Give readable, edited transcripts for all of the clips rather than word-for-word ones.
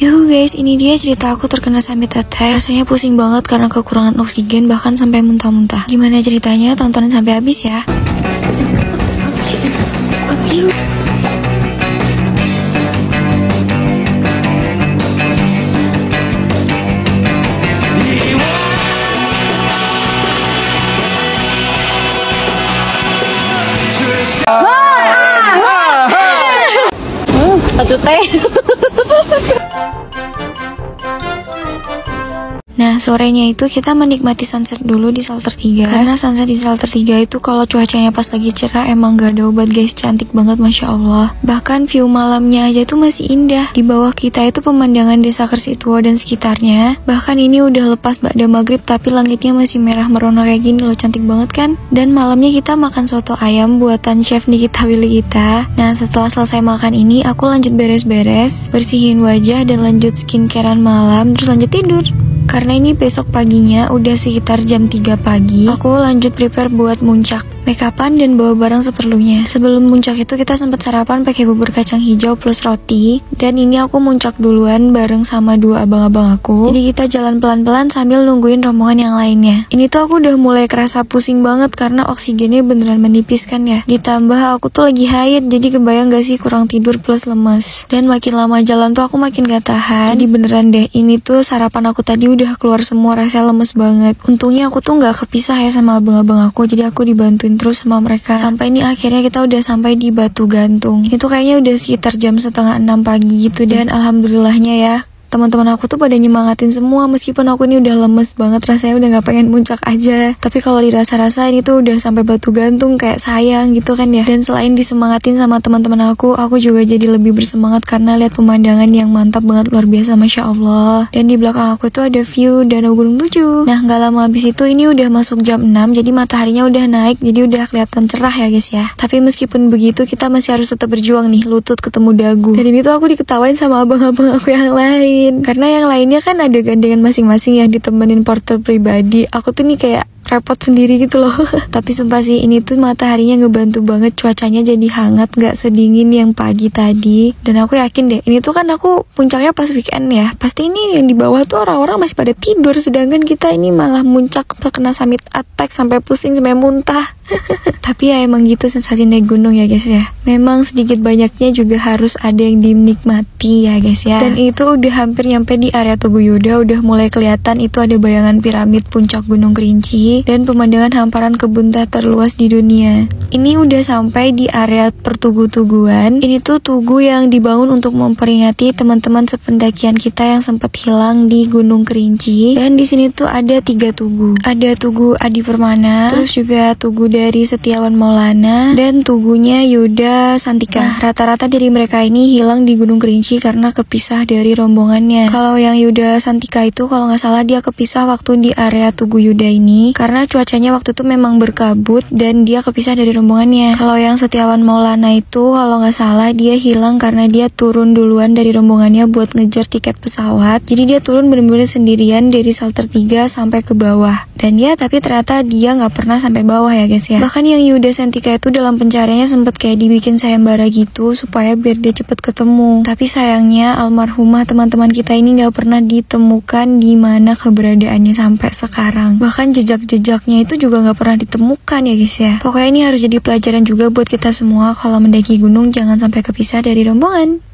Yuhu guys, ini dia cerita aku terkena summit attack. Rasanya pusing banget karena kekurangan oksigen, bahkan sampai muntah-muntah. Gimana ceritanya? Tontonin sampai habis ya. Teh. Nah, sorenya itu kita menikmati sunset dulu di shelter 3. Karena sunset di shelter 3 itu kalau cuacanya pas lagi cerah emang gak ada obat guys, cantik banget Masya Allah. Bahkan view malamnya aja tuh masih indah. Di bawah kita itu pemandangan desa Kersituo dan sekitarnya. Bahkan ini udah lepas ba'da maghrib tapi langitnya masih merah merona kayak gini loh, cantik banget kan? Dan malamnya kita makan soto ayam buatan chef Nikita Willy kita. Nah, setelah selesai makan ini aku lanjut beres-beres, bersihin wajah dan lanjut skincarean malam, terus lanjut tidur. Karena ini besok paginya udah sekitar jam 3 pagi, aku lanjut prepare buat muncak. Make upan dan bawa barang seperlunya. Sebelum muncak itu kita sempat sarapan pakai bubur kacang hijau plus roti. Dan ini aku muncak duluan bareng sama dua abang-abang aku. Jadi kita jalan pelan-pelan sambil nungguin rombongan yang lainnya. Ini tuh aku udah mulai kerasa pusing banget karena oksigennya beneran menipis kan ya. Ditambah aku tuh lagi haid, jadi kebayang gak sih kurang tidur plus lemes. Dan makin lama jalan tuh aku makin gak tahan. Jadi beneran deh, ini tuh sarapan aku tadi udah keluar semua, rasanya lemes banget. Untungnya aku tuh gak kepisah ya sama abang-abang aku, jadi aku dibantuin terus sama mereka. Sampai ini akhirnya kita udah sampai di Batu Gantung. Ini tuh kayaknya udah sekitar jam 5:30 pagi gitu. Dan alhamdulillahnya ya, teman-teman aku tuh pada nyemangatin semua meskipun aku ini udah lemes banget, rasanya udah gak pengen muncak aja. Tapi kalau dirasa-rasa ini tuh udah sampai Batu Gantung kayak sayang gitu kan ya. Dan selain disemangatin sama teman-teman aku juga jadi lebih bersemangat karena lihat pemandangan yang mantap banget, luar biasa Masya Allah. Dan di belakang aku tuh ada view Danau Gunung 7. Nah, gak lama habis itu ini udah masuk jam 6, jadi mataharinya udah naik, jadi udah kelihatan cerah ya guys ya. Tapi meskipun begitu kita masih harus tetap berjuang nih, lutut ketemu dagu. Dan ini tuh aku diketawain sama abang-abang aku yang lain. Karena yang lainnya kan ada gandengan masing-masing yang ditemenin porter pribadi. Aku tuh nih kayak repot sendiri gitu loh. Tapi sumpah sih ini tuh mataharinya ngebantu banget, cuacanya jadi hangat, gak sedingin yang pagi tadi. Dan aku yakin deh, ini tuh kan aku puncaknya pas weekend ya, pasti ini yang di bawah tuh orang-orang masih pada tidur, sedangkan kita ini malah muncak terkena summit attack sampai pusing sampai muntah. Tapi ya emang gitu sensasi naik gunung ya guys ya. Memang sedikit banyaknya juga harus ada yang dinikmati ya guys ya. Dan itu udah hampir nyampe di area Tugu Yuda, udah mulai kelihatan itu ada bayangan piramid puncak Gunung Kerinci dan pemandangan hamparan kebun teh terluas di dunia. Ini udah sampai di area pertugu-tuguan. Ini tuh tugu yang dibangun untuk memperingati teman-teman sependakian kita yang sempat hilang di Gunung Kerinci. Dan di sini tuh ada 3 tugu. Ada Tugu Adi Permana, terus juga tugu dari Setiawan Maulana, dan tugunya Yuda Santika. Rata-rata dari mereka ini hilang di Gunung Kerinci karena kepisah dari rombongannya. Kalau yang Yuda Santika itu kalau nggak salah dia kepisah waktu di area Tugu Yuda ini karena cuacanya waktu itu memang berkabut dan dia kepisah dari rombongannya. Kalau yang Setiawan Maulana itu kalau nggak salah dia hilang karena dia turun duluan dari rombongannya buat ngejar tiket pesawat. Jadi dia turun bener-bener sendirian dari shelter 3 sampai ke bawah. Dan ya tapi ternyata dia nggak pernah sampai bawah ya guys ya. Bahkan yang Yuda Santika itu dalam pencariannya sempet kayak dibikin sayembara gitu supaya biar dia cepet ketemu. Tapi sayangnya almarhumah teman-teman kita ini nggak pernah ditemukan di mana keberadaannya sampai sekarang. Bahkan jejak-jejaknya itu juga nggak pernah ditemukan ya guys ya. Pokoknya ini harus jadi pelajaran juga buat kita semua kalau mendaki gunung jangan sampai kepisah dari rombongan.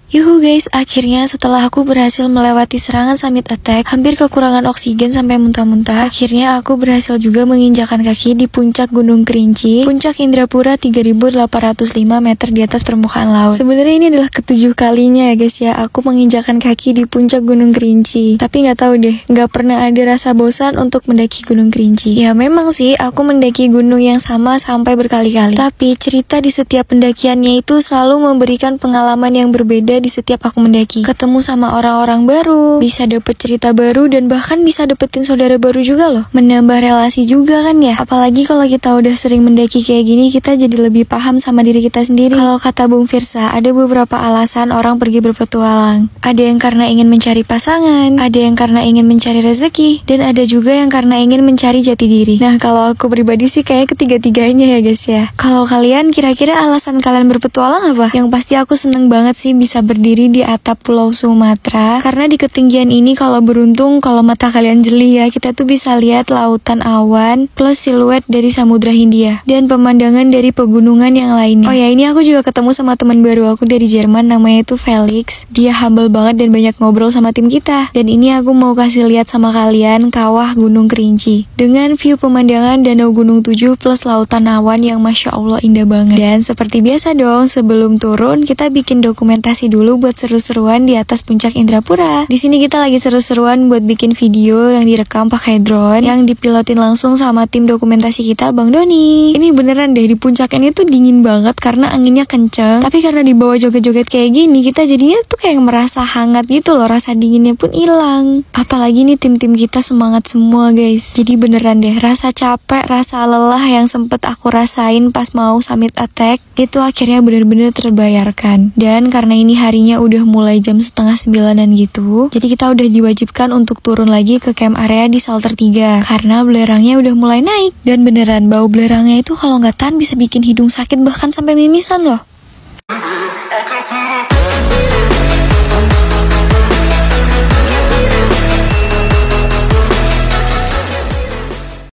Yuhu guys, akhirnya setelah aku berhasil melewati serangan summit attack, hampir kekurangan oksigen sampai muntah-muntah, akhirnya aku berhasil juga menginjakan kaki di puncak Gunung Kerinci, puncak Indrapura 3.805 meter di atas permukaan laut. Sebenarnya ini adalah ke-7 kalinya ya guys ya, aku menginjakan kaki di puncak Gunung Kerinci. Tapi nggak tahu deh, nggak pernah ada rasa bosan untuk mendaki Gunung Kerinci. Ya memang sih, aku mendaki gunung yang sama sampai berkali-kali. Tapi cerita di setiap pendakiannya itu selalu memberikan pengalaman yang berbeda di setiap aku mendaki. Ketemu sama orang-orang baru, bisa dapet cerita baru, dan bahkan bisa dapetin saudara baru juga loh. Menambah relasi juga kan ya. Apalagi kalau kita udah sering mendaki kayak gini, kita jadi lebih paham sama diri kita sendiri. Kalau kata Bung Firsa, ada beberapa alasan orang pergi berpetualang. Ada yang karena ingin mencari pasangan, ada yang karena ingin mencari rezeki, dan ada juga yang karena ingin mencari jati diri. Nah, kalau aku pribadi sih kayak ketiga-tiganya ya guys ya. Kalau kalian kira-kira alasan kalian berpetualang apa? Yang pasti aku seneng banget sih bisa berdiri di atap Pulau Sumatera. Karena di ketinggian ini kalau beruntung, kalau mata kalian jeli ya, kita tuh bisa lihat lautan awan plus siluet dari Samudra Hindia dan pemandangan dari pegunungan yang lainnya. Oh ya, ini aku juga ketemu sama teman baru aku dari Jerman, namanya itu Felix. Dia humble banget dan banyak ngobrol sama tim kita. Dan ini aku mau kasih lihat sama kalian kawah Gunung Kerinci dengan view pemandangan Danau Gunung 7 plus lautan awan yang Masya Allah indah banget. Dan seperti biasa dong, sebelum turun kita bikin dokumentasi dulu buat seru-seruan di atas puncak Indrapura. Di sini kita lagi seru-seruan buat bikin video yang direkam pakai drone yang dipilotin langsung sama tim dokumentasi kita, Bang Doni. Ini beneran deh, di puncak ini tuh dingin banget karena anginnya kenceng. Tapi karena di bawah joget-joget kayak gini, kita jadinya tuh kayak merasa hangat gitu loh, rasa dinginnya pun hilang. Apalagi nih tim-tim kita semangat semua guys. Jadi beneran deh, rasa capek, rasa lelah yang sempet aku rasain pas mau summit attack itu akhirnya bener-bener terbayarkan. Dan karena ini harinya udah mulai jam 8:30 gitu, jadi kita udah diwajibkan untuk turun lagi ke camp area di Salter 3 karena belerangnya udah mulai naik. Dan beneran bau belerangnya itu kalau nggak tahan bisa bikin hidung sakit bahkan sampai mimisan loh.